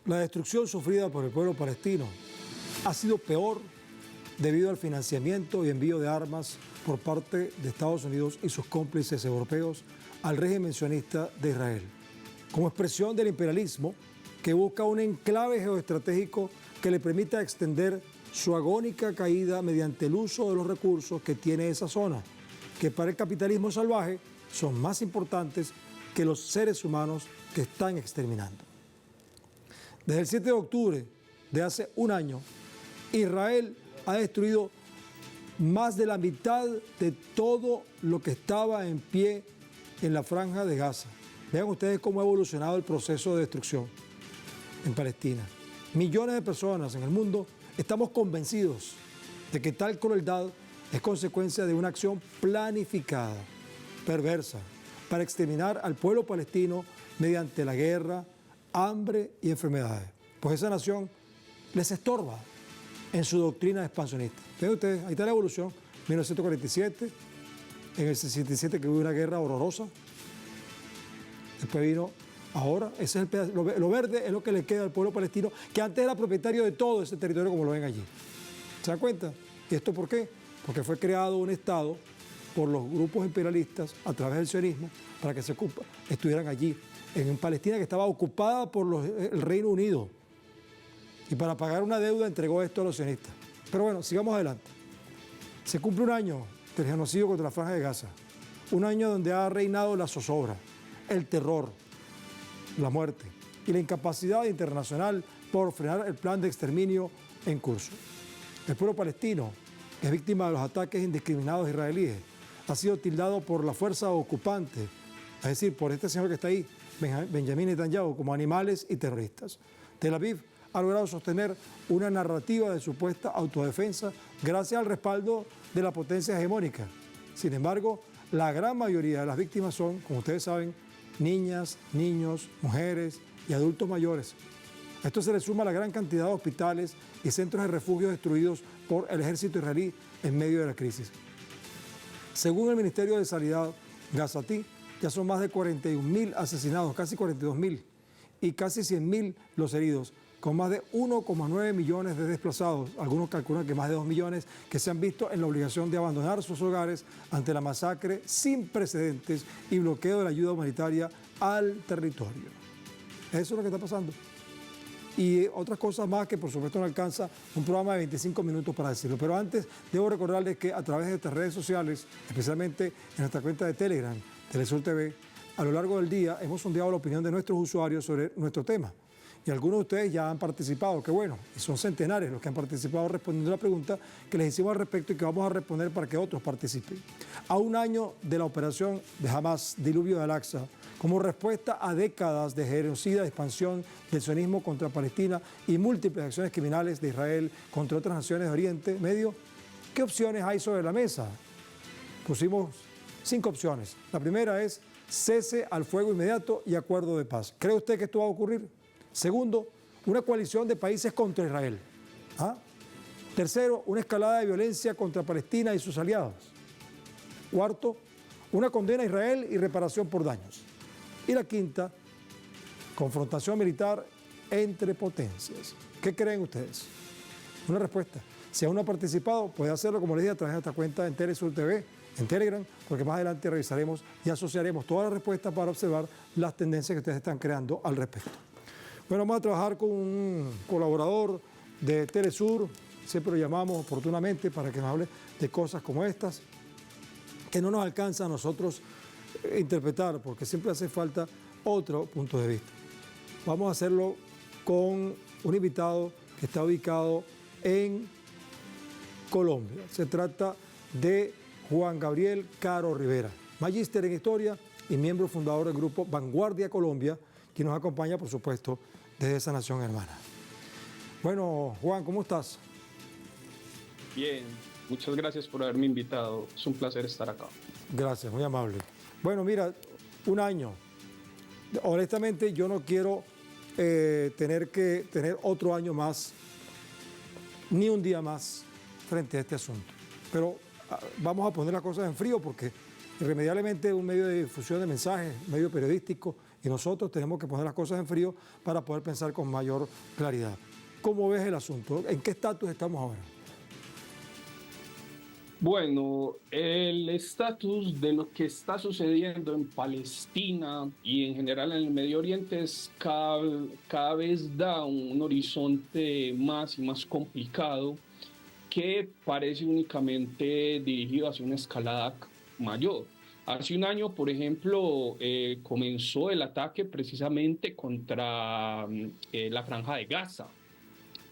La destrucción sufrida por el pueblo palestino ha sido peor debido al financiamiento y envío de armas por parte de Estados Unidos y sus cómplices europeos al régimen sionista de Israel, como expresión del imperialismo que busca un enclave geoestratégico que le permita extender su agónica caída mediante el uso de los recursos que tiene esa zona, que para el capitalismo salvaje son más importantes que los seres humanos que están exterminando. Desde el 7 de octubre de hace un año, Israel ha destruido más de la mitad de todo lo que estaba en pie en la franja de Gaza. Vean ustedes cómo ha evolucionado el proceso de destrucción en Palestina. Millones de personas en el mundo estamos convencidos de que tal crueldad es consecuencia de una acción planificada, perversa, para exterminar al pueblo palestino mediante la guerra, hambre y enfermedades. Pues esa nación les estorba en su doctrina expansionista. Ven ustedes, ahí está la evolución, 1947, en el 67 que hubo una guerra horrorosa, después vino ahora, ese es el pedazo, lo verde es lo que le queda al pueblo palestino, que antes era propietario de todo ese territorio como lo ven allí. ¿Se dan cuenta? ¿Y esto por qué? Porque fue creado un Estado por los grupos imperialistas a través del sionismo para que estuvieran allí, en Palestina que estaba ocupada por el Reino Unido. Y para pagar una deuda entregó esto a los sionistas. Pero bueno, sigamos adelante. Se cumple un año del genocidio contra la Franja de Gaza. Un año donde ha reinado la zozobra, el terror, la muerte y la incapacidad internacional por frenar el plan de exterminio en curso. El pueblo palestino, que es víctima de los ataques indiscriminados israelíes, ha sido tildado por la fuerza ocupante, es decir, por este señor que está ahí, Benjamín Netanyahu, como animales y terroristas. Tel Aviv ha logrado sostener una narrativa de supuesta autodefensa gracias al respaldo de la potencia hegemónica. Sin embargo, la gran mayoría de las víctimas son, como ustedes saben, niñas, niños, mujeres y adultos mayores. A esto se le suma la gran cantidad de hospitales y centros de refugio destruidos por el ejército israelí en medio de la crisis. Según el Ministerio de Sanidad gazatí, ya son más de 41.000 asesinados, casi 42.000, y casi 100.000 los heridos, con más de 1,9 millones de desplazados, algunos calculan que más de 2 millones, que se han visto en la obligación de abandonar sus hogares ante la masacre sin precedentes y bloqueo de la ayuda humanitaria al territorio. Eso es lo que está pasando. Y otras cosas más que por supuesto no alcanza un programa de 25 minutos para decirlo. Pero antes debo recordarles que a través de estas redes sociales, especialmente en nuestra cuenta de Telegram, Telesur TV, a lo largo del día hemos sondeado la opinión de nuestros usuarios sobre nuestro tema. Y algunos de ustedes ya han participado, qué bueno, y son centenares los que han participado respondiendo a la pregunta que les hicimos al respecto y que vamos a responder para que otros participen. A un año de la operación de Hamas, Diluvio de Al-Aqsa, como respuesta a décadas de genocida expansión del sionismo contra Palestina y múltiples acciones criminales de Israel contra otras naciones de Oriente Medio, ¿qué opciones hay sobre la mesa? Pusimos 5 opciones. La primera es cese al fuego inmediato y acuerdo de paz. ¿Cree usted que esto va a ocurrir? Segundo, una coalición de países contra Israel. Tercero, una escalada de violencia contra Palestina y sus aliados. Cuarto, una condena a Israel y reparación por daños. Y la quinta, confrontación militar entre potencias. ¿Qué creen ustedes? Una respuesta. Si aún no ha participado, puede hacerlo, como les dije, a través de esta cuenta en Telesur TV, en Telegram, porque más adelante revisaremos y asociaremos todas las respuestas para observar las tendencias que ustedes están creando al respecto. Bueno, vamos a trabajar con un colaborador de Telesur, siempre lo llamamos oportunamente para que nos hable de cosas como estas, que no nos alcanza a nosotros interpretar, porque siempre hace falta otro punto de vista. Vamos a hacerlo con un invitado que está ubicado en Colombia. Se trata de Juan Gabriel Caro Rivera, magíster en Historia y miembro fundador del grupo Vanguardia Colombia, que nos acompaña, por supuesto, desde esa nación hermana. Bueno, Juan, ¿cómo estás? Bien, muchas gracias por haberme invitado. Es un placer estar acá. Gracias, muy amable. Bueno, mira, un año. Honestamente, yo no quiero tener que tener otro año más, ni un día más, frente a este asunto. Pero vamos a poner las cosas en frío porque irremediablemente un medio de difusión de mensajes, medio periodístico, y nosotros tenemos que poner las cosas en frío para poder pensar con mayor claridad. ¿Cómo ves el asunto? ¿En qué estatus estamos ahora? Bueno, el estatus de lo que está sucediendo en Palestina y en general en el Medio Oriente es cada vez da un horizonte más y más complicado que parece únicamente dirigido hacia una escalada mayor. Hace un año, por ejemplo, comenzó el ataque precisamente contra la Franja de Gaza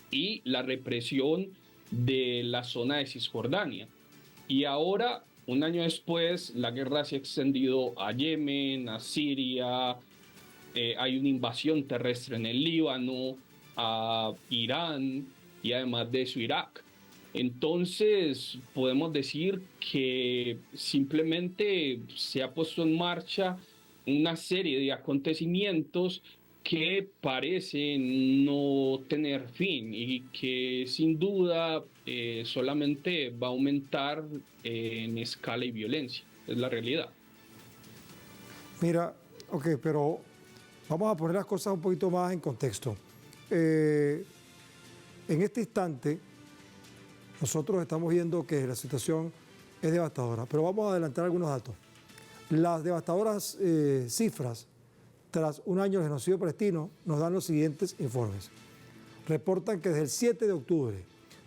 y la represión de la zona de Cisjordania. Y ahora, un año después, la guerra se ha extendido a Yemen, a Siria, hay una invasión terrestre en el Líbano, a Irán y además de eso Irak. Entonces, podemos decir que simplemente se ha puesto en marcha una serie de acontecimientos que parecen no tener fin y que sin duda solamente va a aumentar en escala y violencia. Es la realidad. Mira, ok, pero vamos a poner las cosas un poquito más en contexto. En este instante, nosotros estamos viendo que la situación es devastadora, pero vamos a adelantar algunos datos. Las devastadoras cifras tras un año de genocidio palestino nos dan los siguientes informes. Reportan que desde el 7 de octubre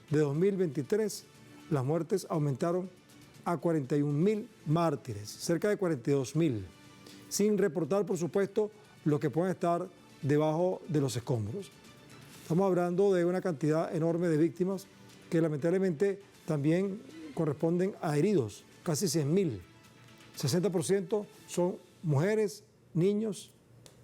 de 2023 las muertes aumentaron a 41.000 mártires, cerca de 42.000, sin reportar, por supuesto, los que pueden estar debajo de los escombros. Estamos hablando de una cantidad enorme de víctimas que lamentablemente también corresponden a heridos, casi 100.000. 60% son mujeres, niños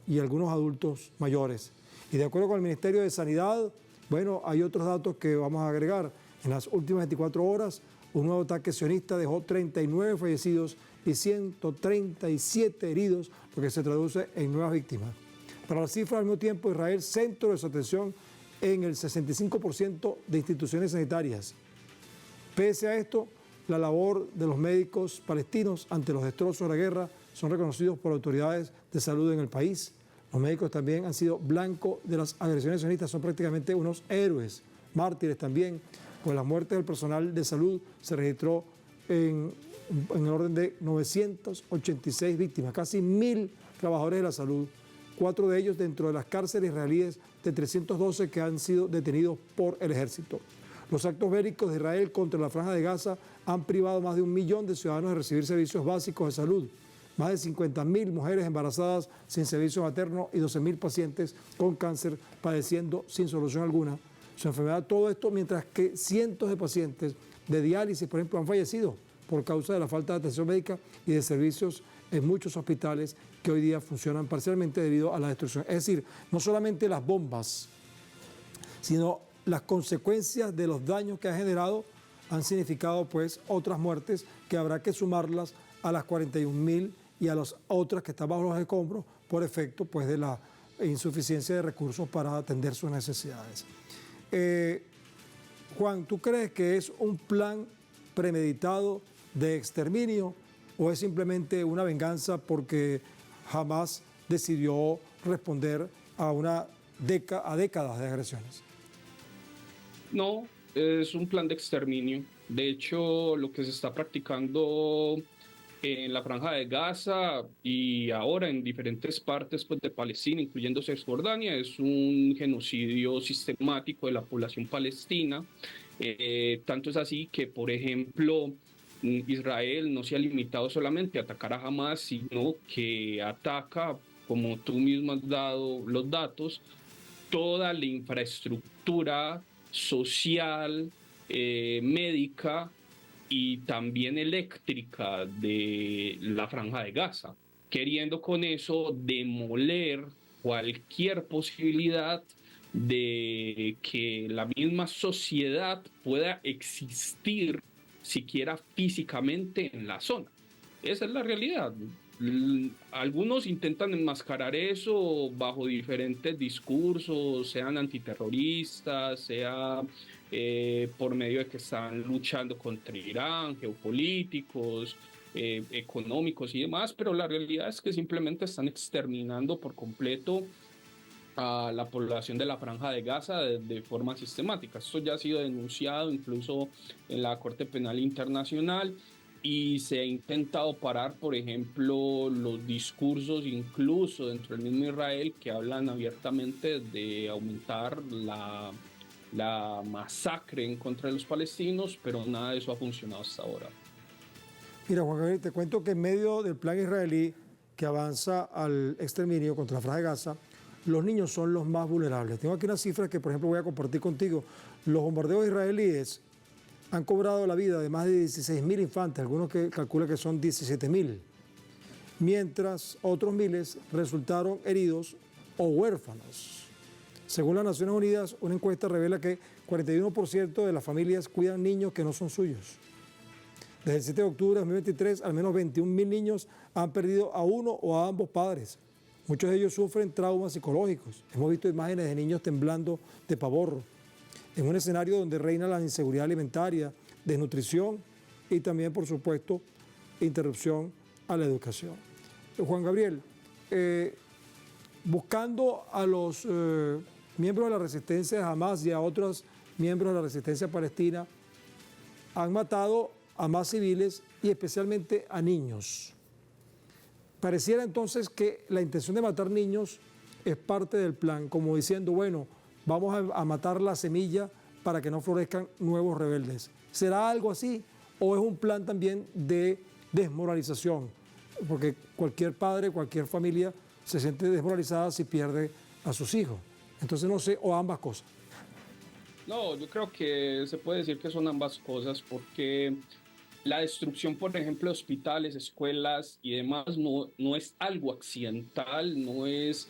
y algunos adultos mayores. Y de acuerdo con el Ministerio de Sanidad, bueno, hay otros datos que vamos a agregar. En las últimas 24 horas, un nuevo ataque sionista dejó 39 fallecidos y 137 heridos, lo que se traduce en nuevas víctimas. Para las cifras, al mismo tiempo, Israel centro de su atención en el 65% de instituciones sanitarias. Pese a esto, la labor de los médicos palestinos ante los destrozos de la guerra son reconocidos por autoridades de salud en el país. Los médicos también han sido blanco de las agresiones sionistas, son prácticamente unos héroes, mártires también, pues la muerte del personal de salud se registró en el orden de 986 víctimas, casi 1.000 trabajadores de la salud, 4 de ellos dentro de las cárceles israelíes de 312 que han sido detenidos por el ejército. Los actos bélicos de Israel contra la Franja de Gaza han privado a más de 1 millón de ciudadanos de recibir servicios básicos de salud, más de 50.000 mujeres embarazadas sin servicio materno y 12.000 pacientes con cáncer padeciendo sin solución alguna su enfermedad. Todo esto mientras que cientos de pacientes de diálisis, por ejemplo, han fallecido por causa de la falta de atención médica y de servicios en muchos hospitales que hoy día funcionan parcialmente debido a la destrucción. Es decir, no solamente las bombas, sino las consecuencias de los daños que ha generado han significado pues otras muertes que habrá que sumarlas a las 41.000 y a las otras que están bajo los escombros por efecto pues de la insuficiencia de recursos para atender sus necesidades. Juan, ¿tú crees que es un plan premeditado de exterminio o es simplemente una venganza porque Hamás decidió responder a décadas de agresiones? No, es un plan de exterminio. De hecho, lo que se está practicando en la Franja de Gaza y ahora en diferentes partes pues, de Palestina, incluyendo Cisjordania, es un genocidio sistemático de la población palestina. Tanto es así que, por ejemplo, Israel no se ha limitado solamente a atacar a Hamás, sino que ataca, como tú mismo has dado los datos, toda la infraestructura social, médica y también eléctrica de la Franja de Gaza, queriendo con eso demoler cualquier posibilidad de que la misma sociedad pueda existir siquiera físicamente en la zona. Esa es la realidad. Algunos intentan enmascarar eso bajo diferentes discursos, sean antiterroristas, sea por medio de que están luchando contra Irán, geopolíticos, económicos y demás, pero la realidad es que simplemente están exterminando por completo a la población de la Franja de Gaza de forma sistemática. Esto ya ha sido denunciado incluso en la Corte Penal Internacional y se ha intentado parar, por ejemplo, los discursos incluso dentro del mismo Israel que hablan abiertamente de aumentar la masacre en contra de los palestinos, pero nada de eso ha funcionado hasta ahora. Mira, Juan Gabriel, te cuento que en medio del plan israelí que avanza al exterminio contra la Franja de Gaza, los niños son los más vulnerables. Tengo aquí una cifra que, por ejemplo, voy a compartir contigo. Los bombardeos israelíes han cobrado la vida de más de 16.000 infantes, algunos que calculan que son 17.000, mientras otros miles resultaron heridos o huérfanos. Según las Naciones Unidas, una encuesta revela que 41% de las familias cuidan niños que no son suyos. Desde el 7 de octubre de 2023, al menos 21.000 niños han perdido a uno o a ambos padres. Muchos de ellos sufren traumas psicológicos. Hemos visto imágenes de niños temblando de pavor, en un escenario donde reina la inseguridad alimentaria, desnutrición y también, por supuesto, interrupción a la educación. Juan Gabriel, buscando a los miembros de la resistencia de Hamas y a otros miembros de la resistencia palestina, han matado a más civiles y especialmente a niños. Pareciera entonces que la intención de matar niños es parte del plan, como diciendo, bueno, vamos a matar la semilla para que no florezcan nuevos rebeldes. ¿Será algo así o es un plan también de desmoralización? Porque cualquier padre, cualquier familia se siente desmoralizada si pierde a sus hijos. Entonces no sé, o ambas cosas. No, yo creo que se puede decir que son ambas cosas porque la destrucción, por ejemplo, de hospitales, escuelas y demás no es algo accidental, no es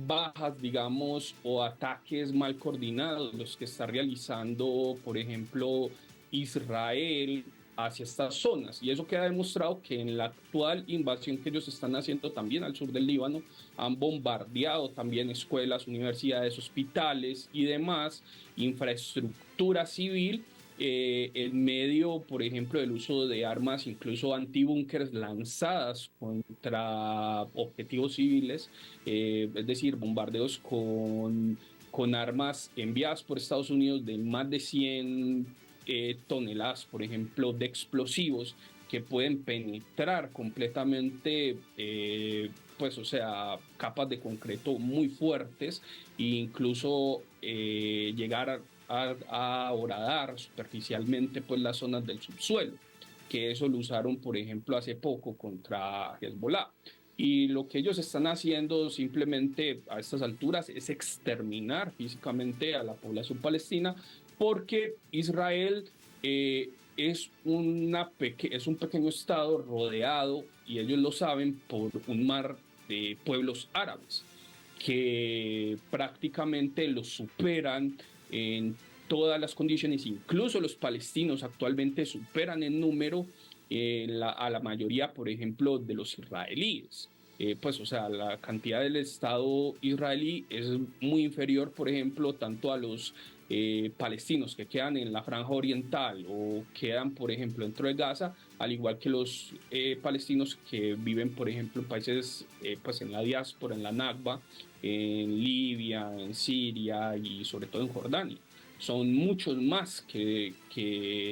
bajas, digamos, o ataques mal coordinados los que está realizando, por ejemplo, Israel hacia estas zonas. Y eso queda demostrado que en la actual invasión que ellos están haciendo también al sur del Líbano, han bombardeado también escuelas, universidades, hospitales y demás, infraestructura civil en medio, por ejemplo, del uso de armas, incluso antibúnkers lanzadas contra objetivos civiles, es decir, bombardeos con armas enviadas por Estados Unidos de más de 100 toneladas, por ejemplo, de explosivos que pueden penetrar completamente, pues, o sea, capas de concreto muy fuertes e incluso llegar a horadar superficialmente pues las zonas del subsuelo, que eso lo usaron por ejemplo hace poco contra Hezbollah. Y lo que ellos están haciendo simplemente a estas alturas es exterminar físicamente a la población palestina porque Israel es un pequeño estado rodeado, y ellos lo saben, por un mar de pueblos árabes que prácticamente los superan en todas las condiciones. Incluso los palestinos actualmente superan en número a la mayoría, por ejemplo, de los israelíes. Pues, o sea, la cantidad del Estado israelí es muy inferior, por ejemplo, tanto a los palestinos que quedan en la franja oriental o quedan, por ejemplo, dentro de Gaza, al igual que los palestinos que viven, por ejemplo, en países, pues en la diáspora, en la Nakba, en Libia, en Siria y sobre todo en Jordania. Son muchos más que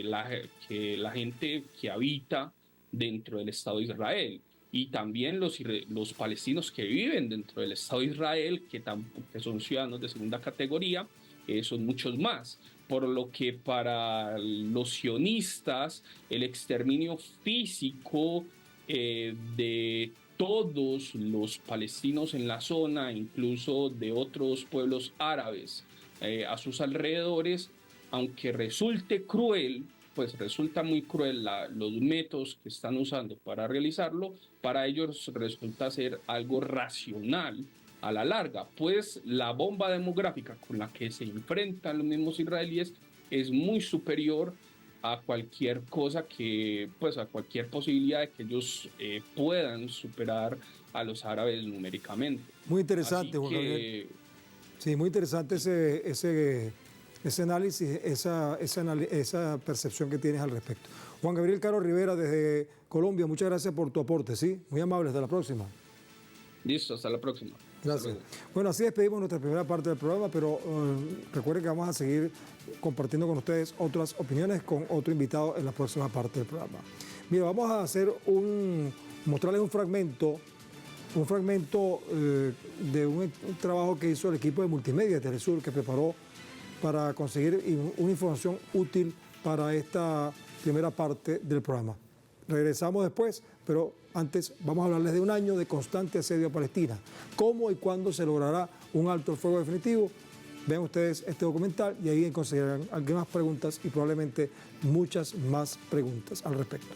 la gente que habita dentro del Estado de Israel. Y también los palestinos que viven dentro del Estado de Israel, que son ciudadanos de segunda categoría, son muchos más. Por lo que para los sionistas, el exterminio físico de todos los palestinos en la zona, incluso de otros pueblos árabes a sus alrededores, aunque resulte cruel, pues resulta muy cruel los métodos que están usando para realizarlo, para ellos resulta ser algo racional a la larga, pues la bomba demográfica con la que se enfrentan los mismos israelíes es muy superior a cualquier cosa pues a cualquier posibilidad de que ellos puedan superar a los árabes numéricamente. Muy interesante, Juan Gabriel. Sí, muy interesante ese ese análisis, esa percepción que tienes al respecto. Juan Gabriel Caro Rivera desde Colombia, muchas gracias por tu aporte, ¿sí? Muy amable, hasta la próxima. Listo, hasta la próxima. Gracias. Bueno, así despedimos nuestra primera parte del programa, pero recuerden que vamos a seguir compartiendo con ustedes otras opiniones con otro invitado en la próxima parte del programa. Mira, vamos a hacer mostrarles un fragmento de un trabajo que hizo el equipo de multimedia de Telesur, que preparó para conseguir una información útil para esta primera parte del programa. Regresamos después, pero antes vamos a hablarles de un año de constante asedio a Palestina. ¿Cómo y cuándo se logrará un alto el fuego definitivo? Vean ustedes este documental y ahí conseguirán algunas preguntas y probablemente muchas más preguntas al respecto.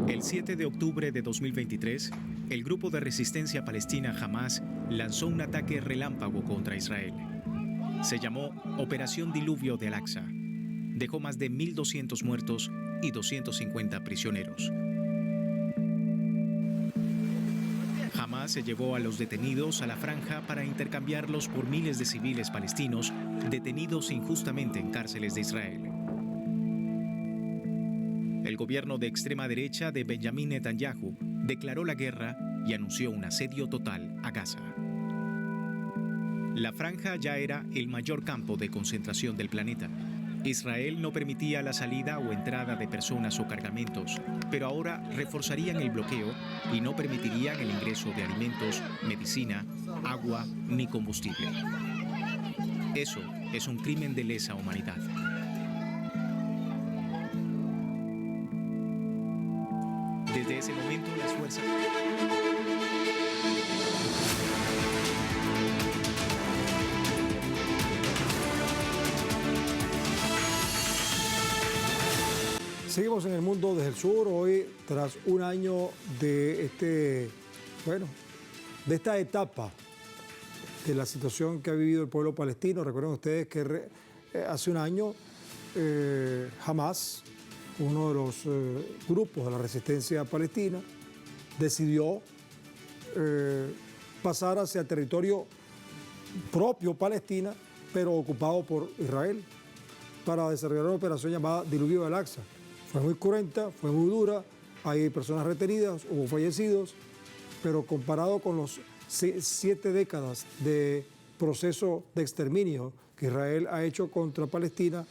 El 7 de octubre de 2023, el grupo de resistencia palestina Hamas lanzó un ataque relámpago contra Israel. Se llamó Operación Diluvio de Al-Aqsa. Dejó más de 1.200 muertos y 250 prisioneros. Hamas se llevó a los detenidos a la franja para intercambiarlos por miles de civiles palestinos detenidos injustamente en cárceles de Israel. El gobierno de extrema derecha de Benjamin Netanyahu declaró la guerra y anunció un asedio total a Gaza. La franja ya era el mayor campo de concentración del planeta. Israel no permitía la salida o entrada de personas o cargamentos, pero ahora reforzarían el bloqueo y no permitirían el ingreso de alimentos, medicina, agua ni combustible. Eso es un crimen de lesa humanidad. Desde ese momento, las fuerzas... Seguimos en el mundo desde el sur, hoy tras un año de esta etapa de la situación que ha vivido el pueblo palestino. Recuerden ustedes que hace un año Hamas, uno de los grupos de la resistencia palestina, decidió pasar hacia el territorio propio Palestina, pero ocupado por Israel, para desarrollar una operación llamada Diluvio de Al-Aqsa. Fue muy cruenta, fue muy dura, hay personas retenidas, hubo fallecidos, pero comparado con los 7 décadas de proceso de exterminio que Israel ha hecho contra Palestina,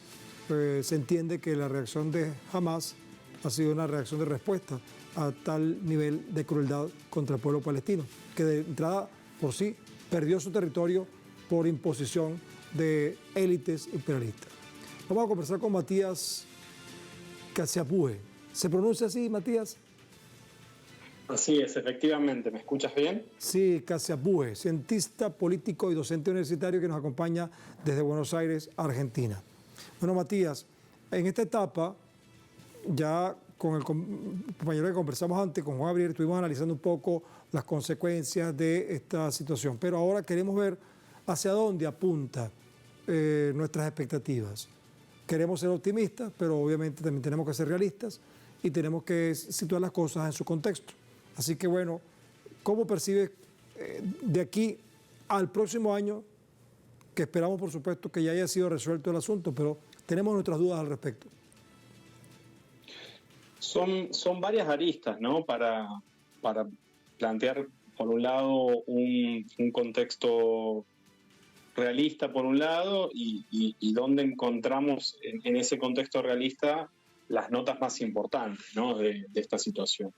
se entiende que la reacción de Hamas ha sido una reacción de respuesta a tal nivel de crueldad contra el pueblo palestino, que de entrada por sí perdió su territorio por imposición de élites imperialistas. Vamos a conversar con Matías Caciapúe. ¿Se pronuncia así, Matías? Así es, efectivamente. ¿Me escuchas bien? Sí, Caciapúe, cientista político y docente universitario que nos acompaña desde Buenos Aires, Argentina. Bueno, Matías, en esta etapa, ya con el compañero que conversamos antes, con Juan Gabriel, estuvimos analizando un poco las consecuencias de esta situación, pero ahora queremos ver hacia dónde apunta nuestras expectativas. Queremos ser optimistas, pero obviamente también tenemos que ser realistas y tenemos que situar las cosas en su contexto. Así que bueno, ¿cómo percibes de aquí al próximo año, que esperamos por supuesto que ya haya sido resuelto el asunto, pero tenemos nuestras dudas al respecto? Son varias aristas, ¿no? Para plantear, por un lado, un contexto realista, por un lado, y dónde encontramos en ese contexto realista las notas más importantes, ¿no? de esta situación.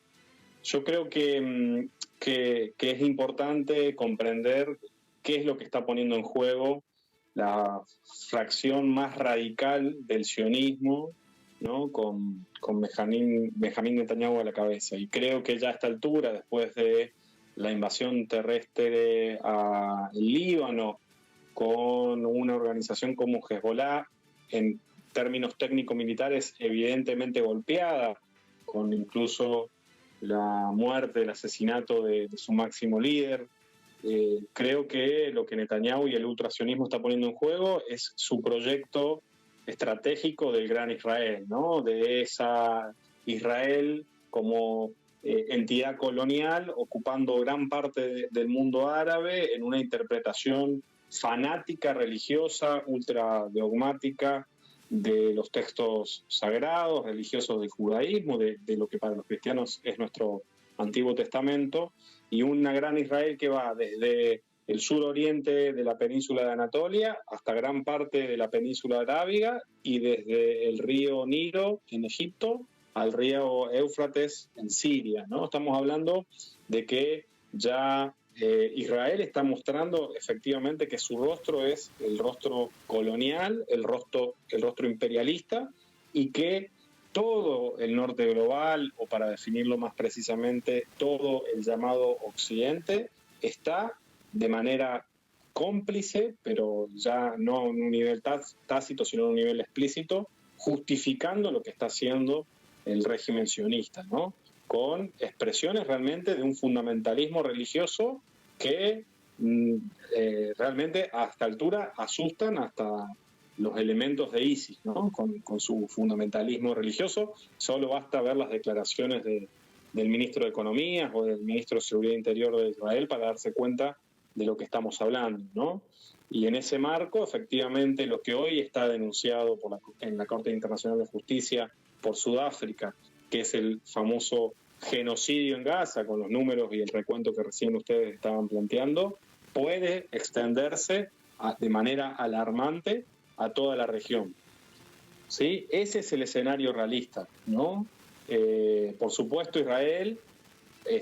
Yo creo que es importante comprender qué es lo que está poniendo en juego la fracción más radical del sionismo, ¿no? con Benjamín Netanyahu a la cabeza. Y creo que ya a esta altura, después de la invasión terrestre al Líbano, con una organización como Hezbollah, en términos técnico-militares evidentemente golpeada, con incluso la muerte, el asesinato de su máximo líder, creo que lo que Netanyahu y el ultrasionismo está poniendo en juego es su proyecto estratégico del Gran Israel, ¿no? De esa Israel como entidad colonial ocupando gran parte del mundo árabe en una interpretación fanática, religiosa, ultra dogmática de los textos sagrados, religiosos del judaísmo, de lo que para los cristianos es nuestro Antiguo Testamento, y una gran Israel que va desde el suroriente de la península de Anatolia hasta gran parte de la península arábiga y desde el río Nilo en Egipto al río Éufrates en Siria, ¿no? Estamos hablando de que ya Israel está mostrando efectivamente que su rostro es el rostro colonial, el rostro imperialista, y que todo el norte global, o para definirlo más precisamente, todo el llamado Occidente, está de manera cómplice, pero ya no en un nivel tácito, sino en un nivel explícito, justificando lo que está haciendo el régimen sionista, ¿no? Con expresiones realmente de un fundamentalismo religioso que realmente a esta altura asustan hasta los elementos de ISIS, ¿no? Con su fundamentalismo religioso. Solo basta ver las declaraciones del ministro de Economía o del ministro de Seguridad Interior de Israel para darse cuenta de lo que estamos hablando, ¿no? Y en ese marco, efectivamente, lo que hoy está denunciado en la Corte Internacional de Justicia por Sudáfrica, que es el famoso genocidio en Gaza, con los números y el recuento que recién ustedes estaban planteando, puede extenderse de manera alarmante a toda la región. ¿Sí? Ese es el escenario realista, ¿no? Por supuesto, Israel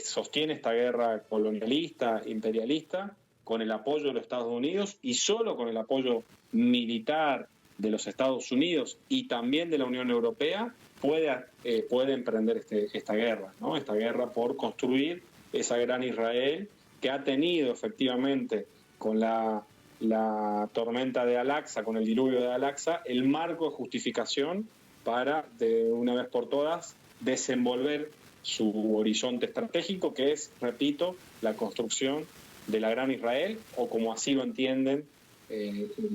sostiene esta guerra colonialista, imperialista, con el apoyo de los Estados Unidos, y solo con el apoyo militar de los Estados Unidos y también de la Unión Europea puede emprender esta guerra, ¿no? Esta guerra por construir esa gran Israel que ha tenido efectivamente con la tormenta de Al-Aqsa, con el diluvio de Al-Aqsa, el marco de justificación para, de una vez por todas, desenvolver su horizonte estratégico, que es, repito, la construcción de la gran Israel, o como así lo entienden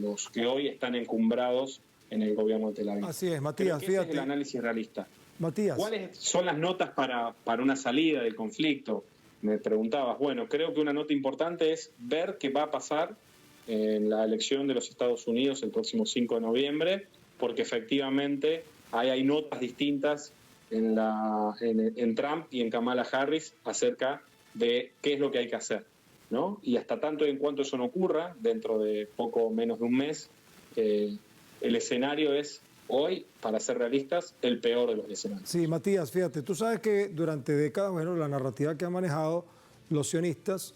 los que hoy están encumbrados en el gobierno de Tel Aviv. Así es, Matías, fíjate. Ese es el análisis realista. Matías. ¿Cuáles son las notas para una salida del conflicto? Me preguntabas. Bueno, creo que una nota importante es ver qué va a pasar en la elección de los Estados Unidos el próximo 5 de noviembre, porque efectivamente hay notas distintas en Trump y en Kamala Harris acerca de qué es lo que hay que hacer, ¿no? Y hasta tanto y en cuanto eso no ocurra, dentro de poco menos de un mes, el escenario es hoy, para ser realistas, el peor de los escenarios. Sí, Matías, fíjate, tú sabes que durante décadas, bueno, la narrativa que han manejado los sionistas,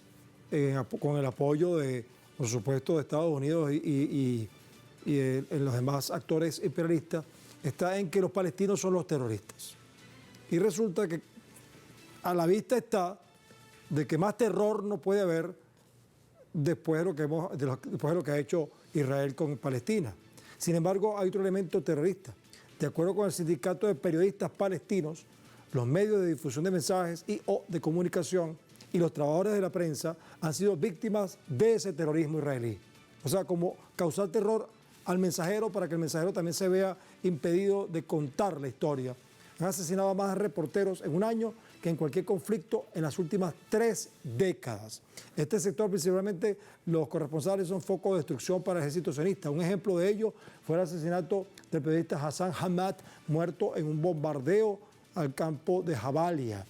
con el apoyo de, por supuesto, de Estados Unidos y los demás actores imperialistas, está en que los palestinos son los terroristas. Y resulta que a la vista está de que más terror no puede haber después de lo que ha hecho Israel con Palestina. Sin embargo, hay otro elemento terrorista. De acuerdo con el Sindicato de Periodistas Palestinos, los medios de difusión de mensajes o de comunicación y los trabajadores de la prensa han sido víctimas de ese terrorismo israelí. O sea, como causar terror al mensajero para que el mensajero también se vea impedido de contar la historia. Han asesinado a más reporteros en un año que en cualquier conflicto en las últimas 3 décadas. Este sector, principalmente los corresponsales, son foco de destrucción para el ejército sionista. Un ejemplo de ello fue el asesinato del periodista Hassan Hamad, muerto en un bombardeo al campo de Jabalia.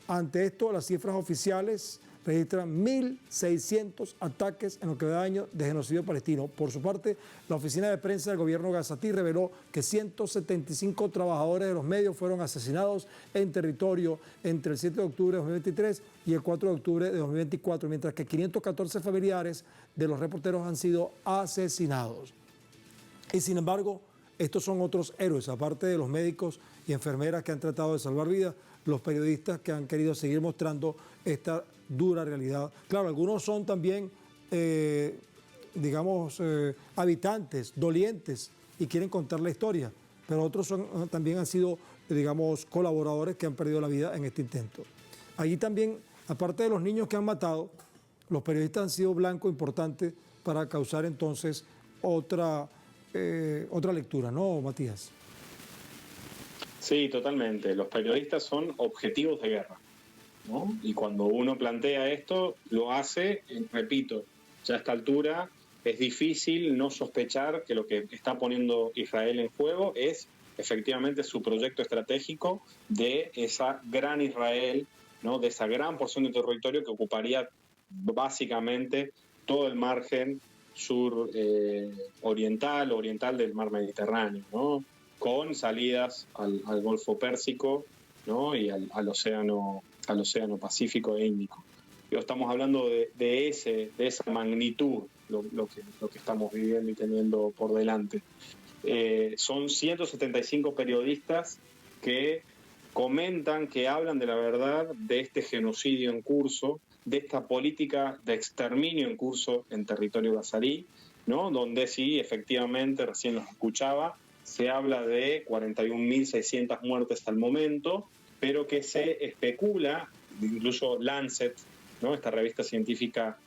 Ante esto, las cifras oficiales registran 1.600 ataques en lo que va de año de genocidio palestino. Por su parte, la oficina de prensa del gobierno gazatí reveló que 175 trabajadores de los medios fueron asesinados en territorio entre el 7 de octubre de 2023 y el 4 de octubre de 2024, mientras que 514 familiares de los reporteros han sido asesinados. Y sin embargo, estos son otros héroes, aparte de los médicos y enfermeras que han tratado de salvar vidas, los periodistas que han querido seguir mostrando esta dura realidad. Claro, algunos son también, habitantes, dolientes, y quieren contar la historia, pero otros también han sido, colaboradores que han perdido la vida en este intento. Allí también, aparte de los niños que han matado, los periodistas han sido blanco importante para causar entonces otra otra lectura, ¿no, Matías? Sí, totalmente. Los periodistas son objetivos de guerra, ¿no? Y cuando uno plantea esto, lo hace, repito, ya a esta altura es difícil no sospechar que lo que está poniendo Israel en juego es efectivamente su proyecto estratégico de esa gran Israel, ¿no? De esa gran porción de territorio que ocuparía básicamente todo el margen sur oriental del mar Mediterráneo, ¿no? Con salidas al Golfo Pérsico, ¿no? Y al océano Pacífico e Índico. Pero estamos hablando de esa magnitud, lo que estamos viviendo y teniendo por delante. Son 175 periodistas que comentan, que hablan de la verdad de este genocidio en curso, de esta política de exterminio en curso en territorio gazarí, ¿no? Donde sí, efectivamente, recién los escuchaba, se habla de 41.600 muertes hasta el momento, pero que se especula, incluso Lancet, ¿no? Esta revista científica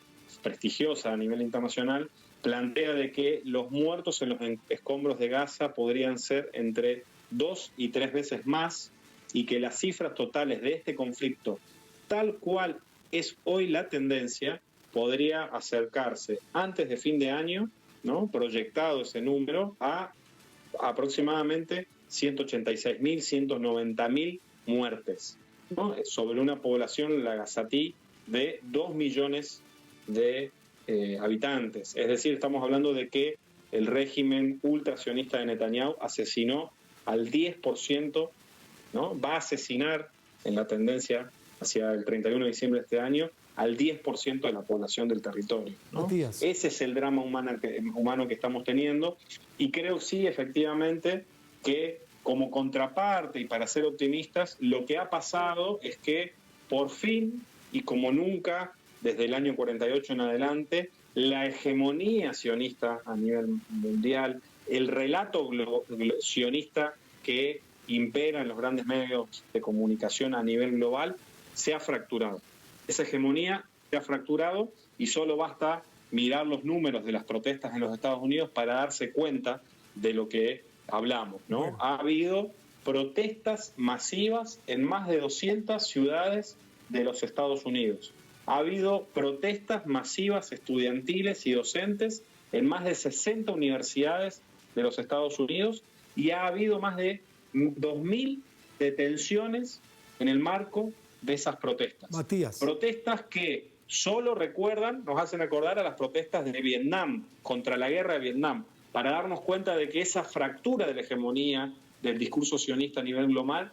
prestigiosa a nivel internacional, plantea de que los muertos en los escombros de Gaza podrían ser entre 2 y 3 veces más, y que las cifras totales de este conflicto, tal cual es hoy la tendencia, podría acercarse antes de fin de año, ¿no? Proyectado ese número, a aproximadamente 186.000, 190.000 muertes, ¿no? Sobre una población, la gazatí, de 2 millones de habitantes. Es decir, estamos hablando de que el régimen ultrasionista de Netanyahu asesinó al 10%, ¿no? Va a asesinar, en la tendencia hacia el 31 de diciembre de este año, al 10% de la población del territorio, ¿no? Ese es el drama humano que estamos teniendo, y creo sí, efectivamente, que como contraparte y para ser optimistas, lo que ha pasado es que por fin, y como nunca desde el año 48 en adelante, la hegemonía sionista a nivel mundial, el relato sionista que impera en los grandes medios de comunicación a nivel global, se ha fracturado. Esa hegemonía se ha fracturado, y solo basta mirar los números de las protestas en los Estados Unidos para darse cuenta de lo que hablamos, ¿no? Bueno. Ha habido protestas masivas en más de 200 ciudades de los Estados Unidos. Ha habido protestas masivas estudiantiles y docentes en más de 60 universidades de los Estados Unidos, y ha habido más de 2.000 detenciones en el marco de esas protestas. Matías. Protestas que solo nos hacen acordar a las protestas de Vietnam, contra la guerra de Vietnam, para darnos cuenta de que esa fractura de la hegemonía del discurso sionista a nivel global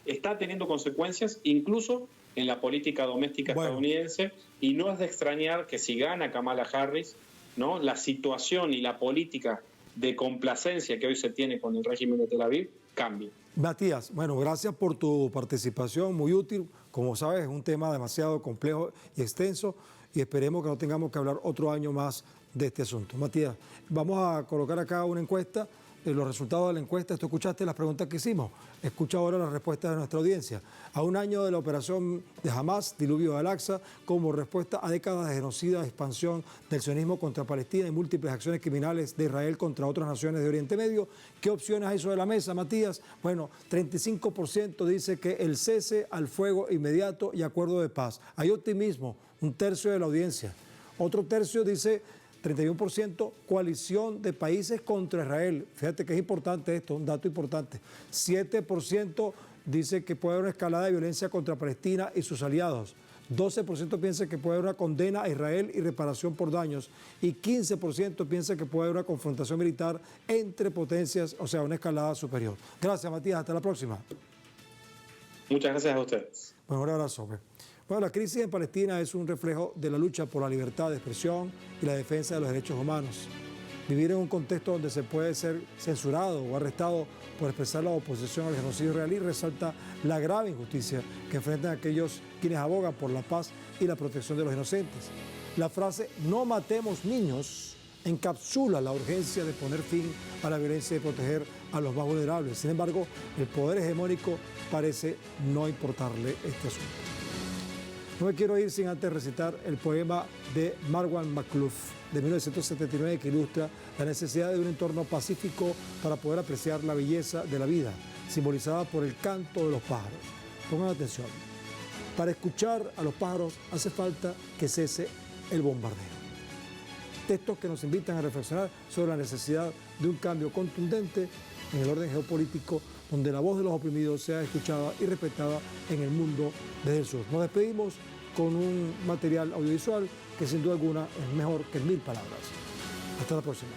está teniendo consecuencias incluso en la política doméstica estadounidense, y no es de extrañar que si gana Kamala Harris, ¿no? La situación y la política de complacencia que hoy se tiene con el régimen de Tel Aviv cambie. Matías, bueno, gracias por tu participación, muy útil. Como sabes, es un tema demasiado complejo y extenso, y esperemos que no tengamos que hablar otro año más de este asunto. Matías, vamos a colocar acá una encuesta, los resultados de la encuesta. Tú escuchaste las preguntas que hicimos, escucha ahora las respuestas de nuestra audiencia. A un año de la operación de Hamas, diluvio de Al-Aqsa, como respuesta a décadas de genocida, expansión del sionismo contra Palestina y múltiples acciones criminales de Israel contra otras naciones de Oriente Medio, ¿qué opciones hay sobre la mesa, Matías? Bueno, 35% dice que el cese al fuego inmediato y acuerdo de paz. Hay optimismo, un tercio de la audiencia. Otro tercio dice 31% coalición de países contra Israel. Fíjate que es importante esto, un dato importante. 7% dice que puede haber una escalada de violencia contra Palestina y sus aliados. 12% piensa que puede haber una condena a Israel y reparación por daños. Y 15% piensa que puede haber una confrontación militar entre potencias, o sea, una escalada superior. Gracias, Matías. Hasta la próxima. Muchas gracias a ustedes. Bueno, un abrazo. Bueno, la crisis en Palestina es un reflejo de la lucha por la libertad de expresión y la defensa de los derechos humanos. Vivir en un contexto donde se puede ser censurado o arrestado por expresar la oposición al genocidio israelí resalta la grave injusticia que enfrentan aquellos quienes abogan por la paz y la protección de los inocentes. La frase "no matemos niños" encapsula la urgencia de poner fin a la violencia y proteger a los más vulnerables. Sin embargo, el poder hegemónico parece no importarle este asunto. No me quiero ir sin antes recitar el poema de Marwan McLuff de 1979 que ilustra la necesidad de un entorno pacífico para poder apreciar la belleza de la vida, simbolizada por el canto de los pájaros. Pongan atención. Para escuchar a los pájaros hace falta que cese el bombardeo. Textos que nos invitan a reflexionar sobre la necesidad de un cambio contundente en el orden geopolítico, donde la voz de los oprimidos sea escuchada y respetada en el mundo desde el sur. Nos despedimos con un material audiovisual que sin duda alguna es mejor que 1000 palabras. Hasta la próxima.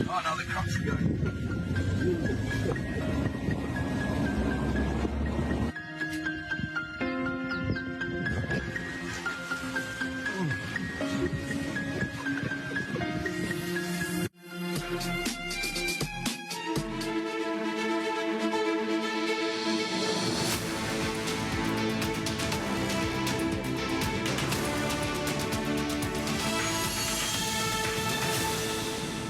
Oh no, the cops are going.